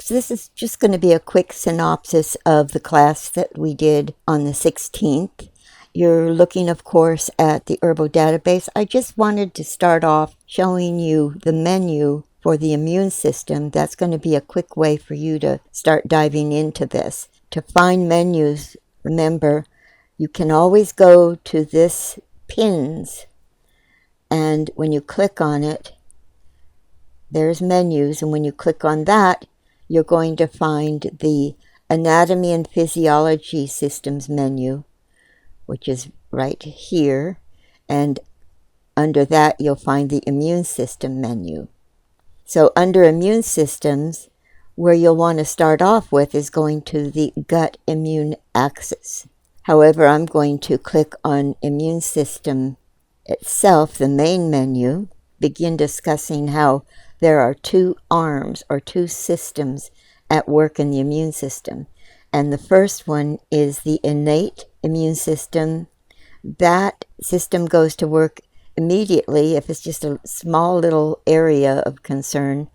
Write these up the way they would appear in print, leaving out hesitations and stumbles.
So this is just going to be a quick synopsis of the class that we did on the 16th. You're looking, of course, at the Herbal Database. I just wanted to start off showing you the menu for the immune system. That's going to be a quick way for you to start diving into this. To find menus, remember, you can always go to this pins, and when you click on it, there's menus, and when you click on that, you're going to find the Anatomy and Physiology Systems menu, which is right here, and under that you'll find the Immune System menu. So under Immune Systems, where you'll want to start off with is going to the Gut Immune Axis. However, I'm going to click on Immune System itself, the main menu, begin discussing how there are two arms or two systems at work in the immune system. And the first one is the innate immune system. That system goes to work immediately if it's just a small little area of concern,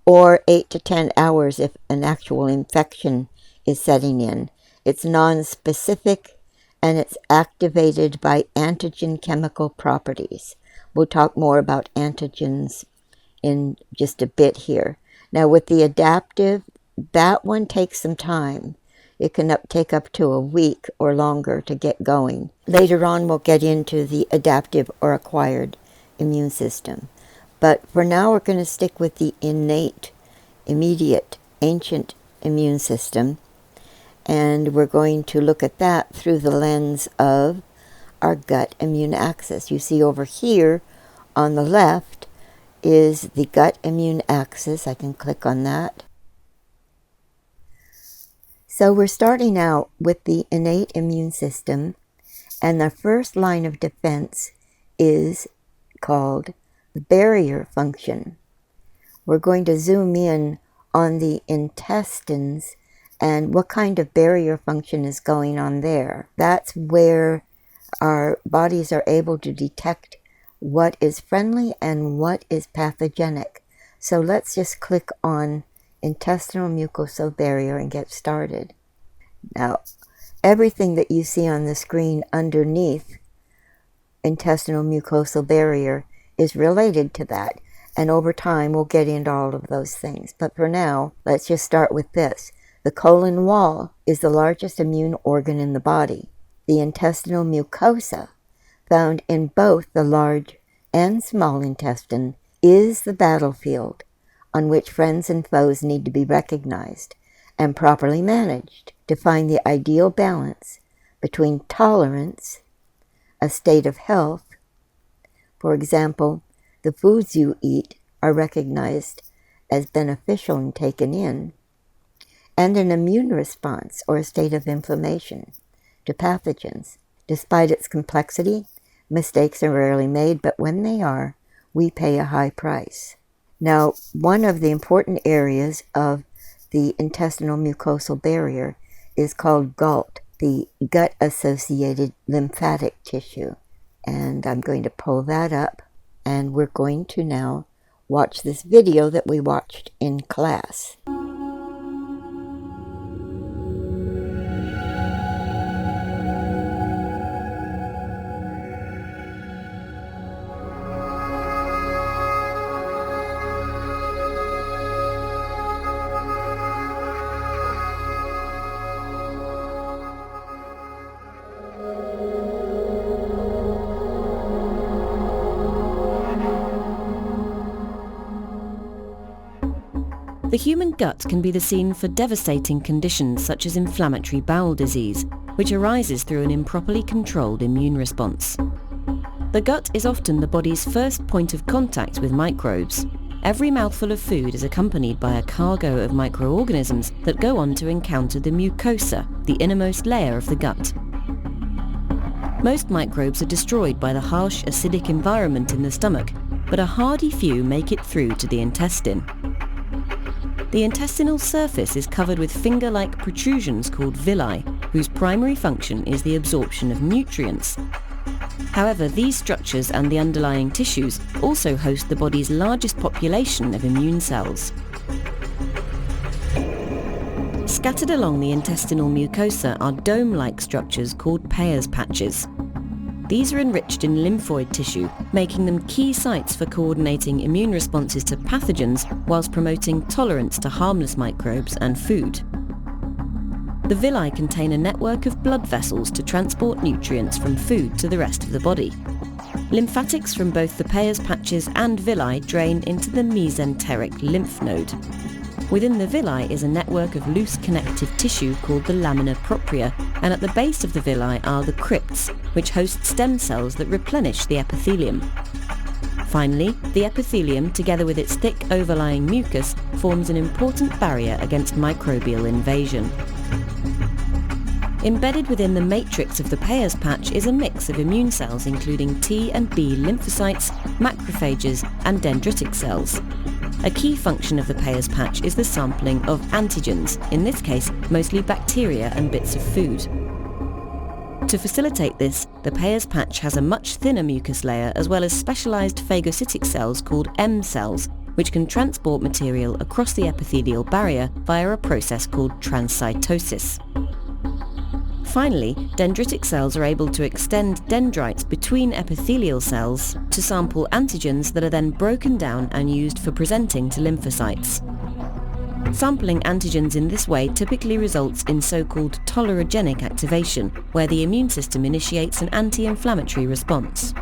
or 8 to 10 hours if an actual infection is setting in. It's non-specific, and it's activated by antigen chemical properties. We'll talk more about antigens in just a bit here. Now with the adaptive, that one takes some time. It can take up to a week or longer to get going. Later on we'll get into the adaptive or acquired immune system. But for now we're going to stick with the innate, immediate, ancient immune system. And we're going to look at that through the lens of our gut immune axis. You see over here on the left is the gut immune axis. I can click on that. So we're starting out with the innate immune system, and the first line of defense is called the barrier function. We're going to zoom in on the intestines and what kind of barrier function is going on there. That's where our bodies are able to detect what is friendly and what is pathogenic. So let's just click on intestinal mucosal barrier and get started. Now, everything that you see on the screen underneath intestinal mucosal barrier is related to that. And over time, we'll get into all of those things. But for now, let's just start with this. The colon wall is the largest immune organ in the body. The intestinal mucosa, found in both the large and small intestine, is the battlefield on which friends and foes need to be recognized and properly managed to find the ideal balance between tolerance, a state of health. For example, the foods you eat are recognized as beneficial and taken in, and an immune response or a state of inflammation to pathogens. Despite its complexity, mistakes are rarely made, but when they are, we pay a high price. Now, one of the important areas of the intestinal mucosal barrier is called GALT, the gut-associated lymphatic tissue. And I'm going to pull that up, and we're going to now watch this video that we watched in class. The human gut can be the scene for devastating conditions such as inflammatory bowel disease, which arises through an improperly controlled immune response. The gut is often the body's first point of contact with microbes. Every mouthful of food is accompanied by a cargo of microorganisms that go on to encounter the mucosa, the innermost layer of the gut. Most microbes are destroyed by the harsh acidic environment in the stomach, but a hardy few make it through to the intestine. The intestinal surface is covered with finger-like protrusions called villi, whose primary function is the absorption of nutrients. However, these structures and the underlying tissues also host the body's largest population of immune cells. Scattered along the intestinal mucosa are dome-like structures called Peyer's patches. These are enriched in lymphoid tissue, making them key sites for coordinating immune responses to pathogens whilst promoting tolerance to harmless microbes and food. The villi contain a network of blood vessels to transport nutrients from food to the rest of the body. Lymphatics from both the Peyer's patches and villi drain into the mesenteric lymph node. Within the villi is a network of loose connective tissue called the lamina propria, and at the base of the villi are the crypts, which host stem cells that replenish the epithelium. Finally, the epithelium, together with its thick overlying mucus, forms an important barrier against microbial invasion. Embedded within the matrix of the Peyer's patch is a mix of immune cells including T and B lymphocytes, macrophages, and dendritic cells. A key function of the Peyer's patch is the sampling of antigens, in this case mostly bacteria and bits of food. To facilitate this, the Peyer's patch has a much thinner mucus layer as well as specialised phagocytic cells called M cells, which can transport material across the epithelial barrier via a process called transcytosis. Finally, dendritic cells are able to extend dendrites between epithelial cells to sample antigens that are then broken down and used for presenting to lymphocytes. Sampling antigens in this way typically results in so-called tolerogenic activation, where the immune system initiates an anti-inflammatory response.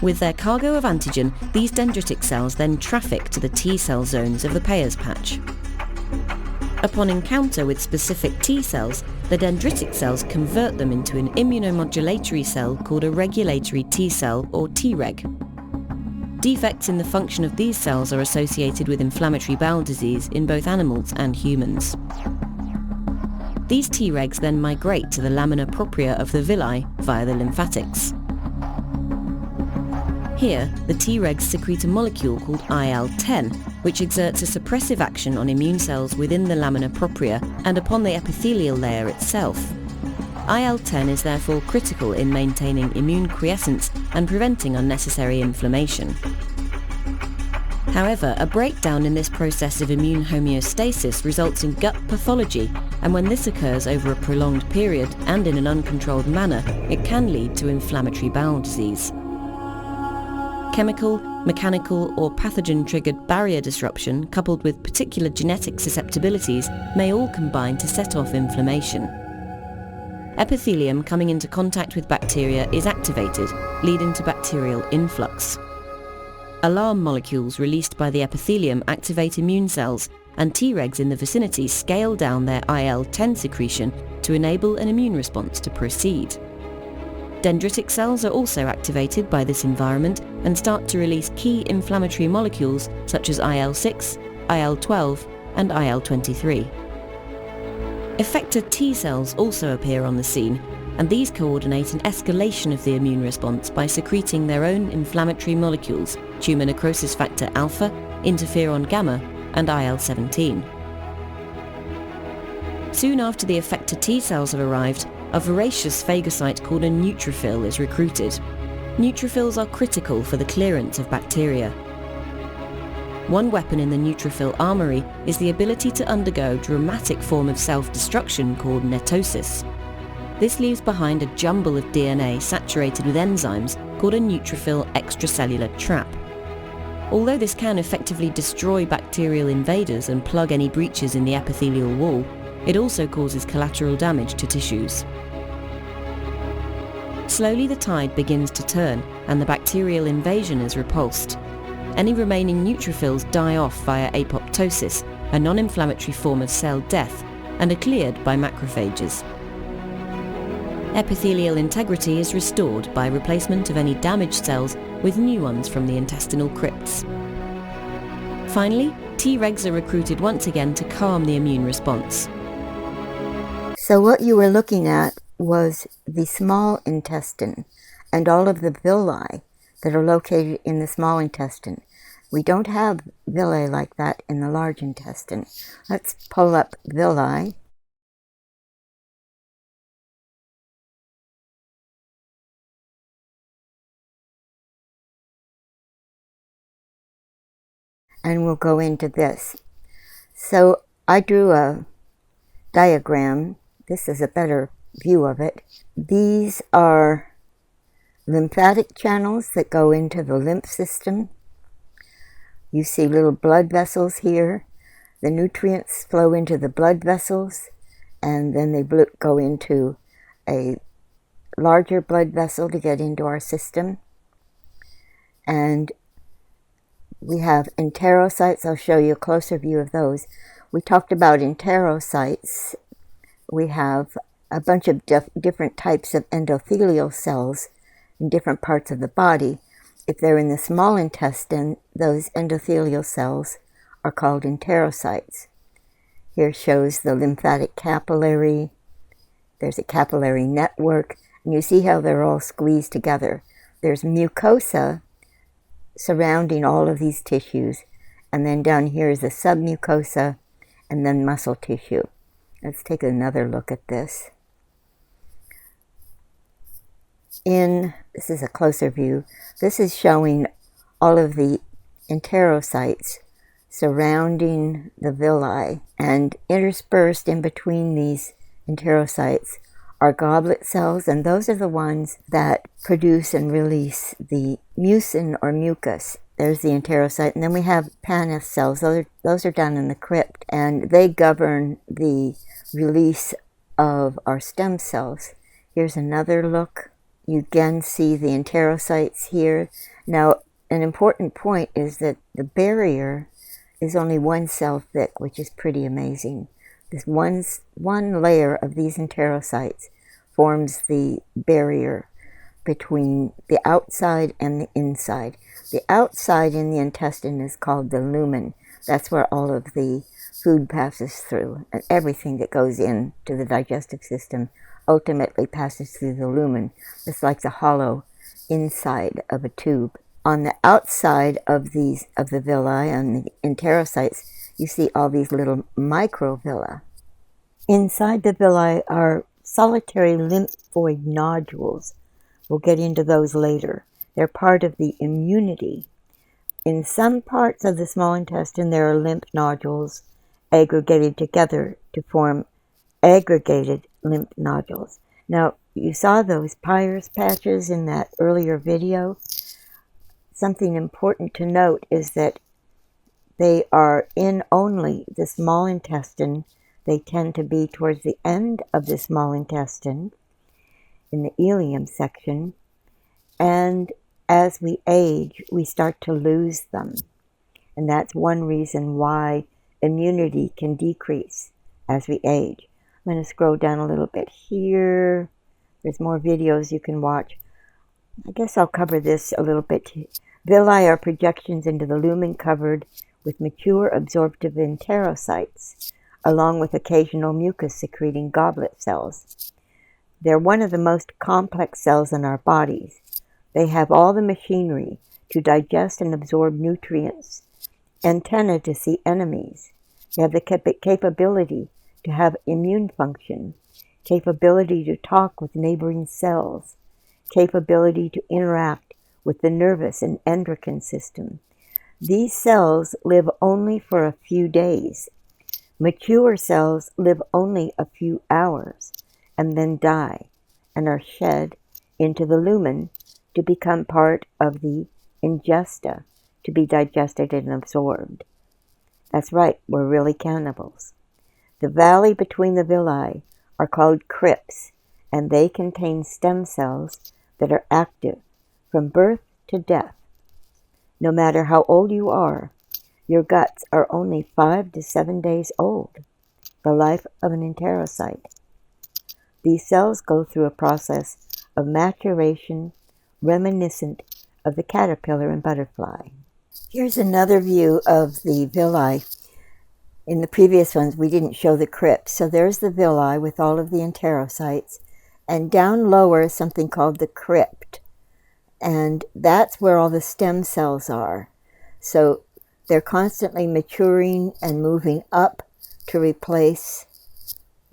With their cargo of antigen, these dendritic cells then traffic to the T cell zones of the Peyer's patch. Upon encounter with specific T cells, the dendritic cells convert them into an immunomodulatory cell called a regulatory T cell or Treg. Defects in the function of these cells are associated with inflammatory bowel disease in both animals and humans. These Tregs then migrate to the lamina propria of the villi via the lymphatics. Here, the Tregs secrete a molecule called IL-10, which exerts a suppressive action on immune cells within the lamina propria and upon the epithelial layer itself. IL-10 is therefore critical in maintaining immune quiescence and preventing unnecessary inflammation. However, a breakdown in this process of immune homeostasis results in gut pathology, and when this occurs over a prolonged period and in an uncontrolled manner, it can lead to inflammatory bowel disease. Chemical, mechanical, or pathogen-triggered barrier disruption coupled with particular genetic susceptibilities may all combine to set off inflammation. Epithelium coming into contact with bacteria is activated, leading to bacterial influx. Alarm molecules released by the epithelium activate immune cells, and Tregs in the vicinity scale down their IL-10 secretion to enable an immune response to proceed. Dendritic cells are also activated by this environment and start to release key inflammatory molecules such as IL-6, IL-12, and IL-23. Effector T cells also appear on the scene, and these coordinate an escalation of the immune response by secreting their own inflammatory molecules, tumour necrosis factor alpha, interferon gamma, and IL-17. Soon after the effector T cells have arrived, a voracious phagocyte called a neutrophil is recruited. Neutrophils are critical for the clearance of bacteria. One weapon in the neutrophil armory is the ability to undergo a dramatic form of self-destruction called netosis. This leaves behind a jumble of DNA saturated with enzymes called a neutrophil extracellular trap. Although this can effectively destroy bacterial invaders and plug any breaches in the epithelial wall, it also causes collateral damage to tissues. Slowly the tide begins to turn and the bacterial invasion is repulsed. Any remaining neutrophils die off via apoptosis, a non-inflammatory form of cell death, and are cleared by macrophages. Epithelial integrity is restored by replacement of any damaged cells with new ones from the intestinal crypts. Finally, Tregs are recruited once again to calm the immune response. So what you were looking at was the small intestine and all of the villi that are located in the small intestine. We don't have villi like that in the large intestine. Let's pull up villi. And we'll go into this. So I drew a diagram. This is a better view of it. These are lymphatic channels that go into the lymph system. You see little blood vessels here. The nutrients flow into the blood vessels, and then they go into a larger blood vessel to get into our system. And we have enterocytes. I'll show you a closer view of those. We talked about enterocytes. We have a bunch of different types of endothelial cells in different parts of the body. If they're in the small intestine, those endothelial cells are called enterocytes. Here shows the lymphatic capillary. There's a capillary network, and you see how they're all squeezed together. There's mucosa surrounding all of these tissues, and then down here is the submucosa, and then muscle tissue. Let's take another look at this. This is a closer view. This is showing all of the enterocytes surrounding the villi, and interspersed in between these enterocytes are goblet cells, and those are the ones that produce and release the mucin or mucus. There's the enterocyte, and then we have Paneth cells. Those are down in the crypt, and they govern the release of our stem cells. Here's another look. You again see the enterocytes here. Now, an important point is that the barrier is only 1 cell thick, which is pretty amazing. This one layer of these enterocytes forms the barrier between the outside and the inside. The outside in the intestine is called the lumen. That's where all of the food passes through, and everything that goes into the digestive system ultimately passes through the lumen. It's like the hollow inside of a tube. On the outside of the villi and the enterocytes, you see all these little microvilli. Inside the villi are solitary lymphoid nodules. We'll get into those later. They're part of the immunity. In some parts of the small intestine, there are lymph nodules aggregated together to form aggregated lymph nodules. Now, you saw those Peyer's patches in that earlier video. Something important to note is that they are in only the small intestine. They tend to be towards the end of the small intestine, in the ileum section, and as we age, we start to lose them. And that's one reason why immunity can decrease as we age. I'm going to scroll down a little bit here. There's more videos you can watch. I guess I'll cover this a little bit. Villi are projections into the lumen covered with mature absorptive enterocytes, along with occasional mucus-secreting goblet cells. They're one of the most complex cells in our bodies. They have all the machinery to digest and absorb nutrients, antennae to see enemies. They have the capability to have immune function, capability to talk with neighboring cells, capability to interact with the nervous and endocrine system. These cells live only for a few days. Mature cells live only a few hours and then die and are shed into the lumen to become part of the ingesta, to be digested and absorbed. That's right, we're really cannibals. The valley between the villi are called crypts, and they contain stem cells that are active from birth to death. No matter how old you are, your guts are only 5 to 7 days old, the life of an enterocyte. These cells go through a process of maturation reminiscent of the caterpillar and butterfly. Here's another view of the villi. In the previous ones, we didn't show the crypt. So there's the villi with all of the enterocytes, and down lower is something called the crypt. And that's where all the stem cells are. So they're constantly maturing and moving up to replace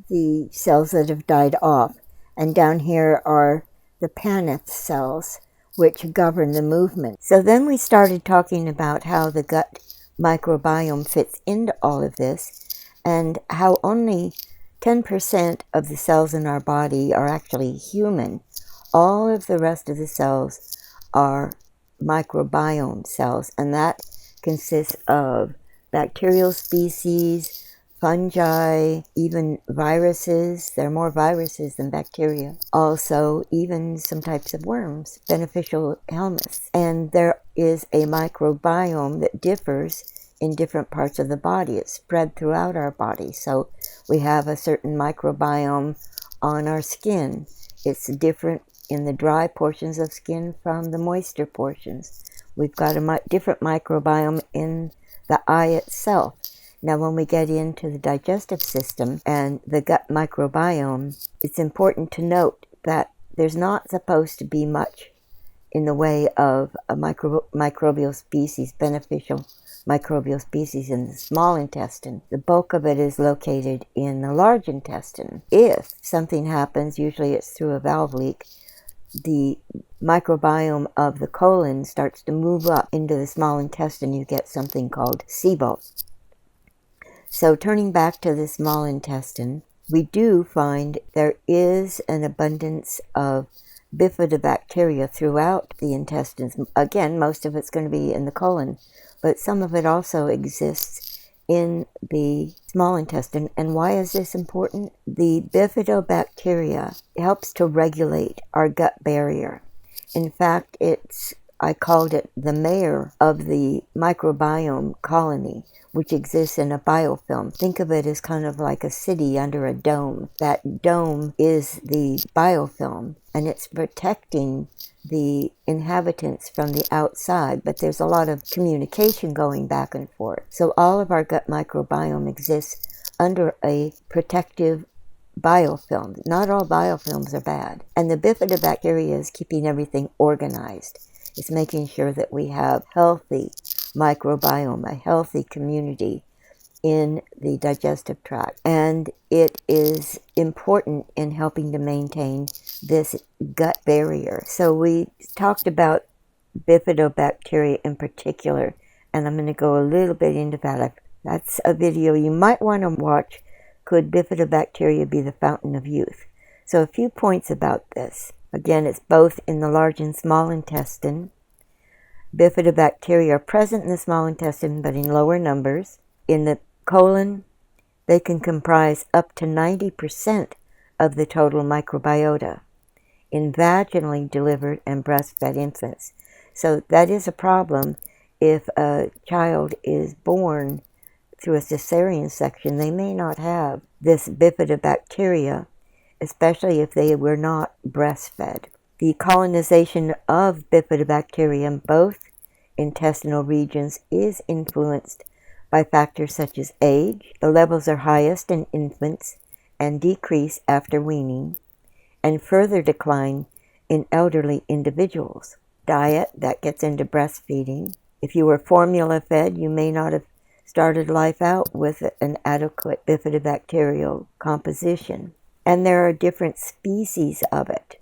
the cells that have died off. And down here are the Paneth cells, which govern the movement. So then we started talking about how the gut microbiome fits into all of this, and how only 10% of the cells in our body are actually human. All of the rest of the cells are microbiome cells, and that consists of bacterial species, fungi, even viruses. There are more viruses than bacteria. Also, even some types of worms, beneficial helminths. And there is a microbiome that differs in different parts of the body. It's spread throughout our body. So we have a certain microbiome on our skin. It's different in the dry portions of skin from the moister portions. We've got a different microbiome in the eye itself. Now, when we get into the digestive system and the gut microbiome, it's important to note that there's not supposed to be much in the way of a microbial species, beneficial microbial species in the small intestine. The bulk of it is located in the large intestine. If something happens, usually it's through a valve leak, the microbiome of the colon starts to move up into the small intestine. You get something called SIBO. So turning back to the small intestine, we do find there is an abundance of bifidobacteria throughout the intestines. Again, most of it's going to be in the colon, but some of it also exists in the small intestine. And why is this important? The bifidobacteria helps to regulate our gut barrier. In fact, I called it the mayor of the microbiome colony, which exists in a biofilm. Think of it as kind of like a city under a dome. That dome is the biofilm, and it's protecting the inhabitants from the outside, but there's a lot of communication going back and forth. So all of our gut microbiome exists under a protective biofilm. Not all biofilms are bad. And the bifidobacteria is keeping everything organized. It's making sure that we have healthy microbiome, a healthy community in the digestive tract. And it is important in helping to maintain this gut barrier. So we talked about bifidobacteria in particular, and I'm going to go a little bit into that. That's a video you might want to watch. Could bifidobacteria be the fountain of youth? So a few points about this. Again, it's both in the large and small intestine. Bifidobacteria are present in the small intestine, but in lower numbers. In the colon, they can comprise up to 90% of the total microbiota in vaginally delivered and breastfed infants. So that is a problem. If a child is born through a cesarean section, they may not have this bifidobacteria, especially if they were not breastfed. The colonization of bifidobacteria in both intestinal regions is influenced by factors such as age. The levels are highest in infants and decrease after weaning, and further decline in elderly individuals. Diet, that gets into breastfeeding. If you were formula fed, you may not have started life out with an adequate bifidobacterial composition. And there are different species of it.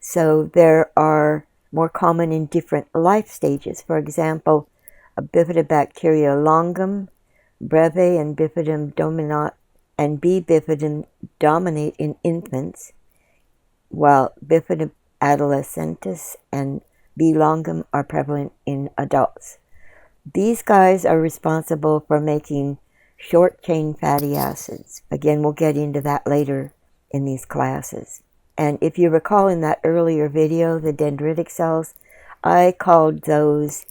So there are more common in different life stages. For example, a Bifidobacteria longum, breve, and bifidum dominant, and B. bifidum dominate in infants, while Bifidum adolescentis and B. longum are prevalent in adults. These guys are responsible for making short-chain fatty acids. Again, we'll get into that later in these classes. And if you recall in that earlier video, the dendritic cells, I called those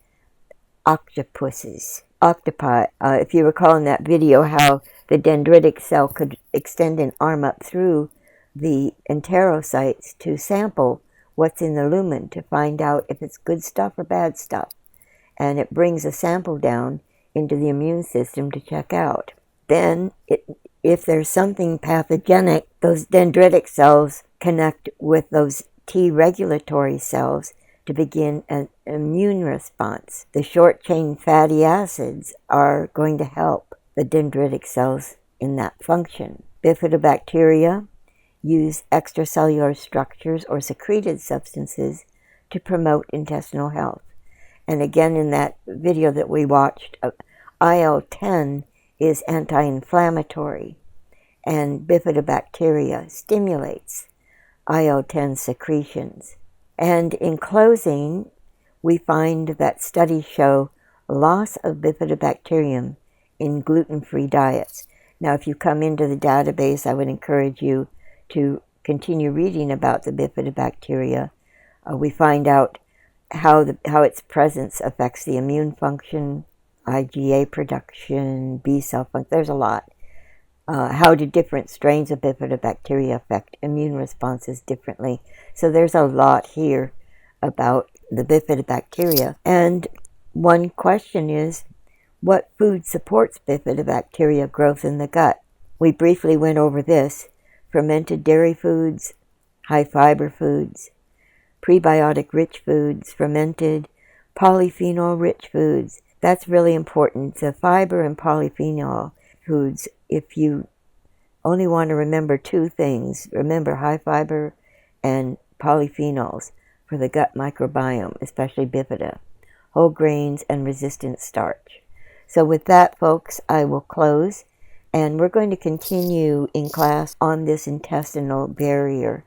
octopuses, octopi. If you recall in that video how the dendritic cell could extend an arm up through the enterocytes to sample what's in the lumen to find out if it's good stuff or bad stuff. And it brings a sample down into the immune system to check out. Then, if there's something pathogenic, those dendritic cells connect with those T regulatory cells to begin an immune response. The short-chain fatty acids are going to help the dendritic cells in that function. Bifidobacteria use extracellular structures or secreted substances to promote intestinal health. And again, in that video that we watched, IL-10 is anti-inflammatory, and bifidobacteria stimulates IL-10 secretions. And in closing, we find that studies show loss of bifidobacterium in gluten-free diets. Now, if you come into the database, I would encourage you to continue reading about the bifidobacteria. We find out how its presence affects the immune function, IgA production, B cell function. There's a lot. How do different strains of bifidobacteria affect immune responses differently? So there's a lot here about the bifidobacteria. And one question is, what food supports bifidobacteria growth in the gut? We briefly went over this: fermented dairy foods, high fiber foods, prebiotic rich foods, fermented, polyphenol rich foods. That's really important. The fiber and polyphenol foods, if you only want to remember two things, remember high fiber and polyphenols for the gut microbiome, especially bifida, whole grains, and resistant starch. So with that, folks, I will close, and we're going to continue in class on this intestinal barrier.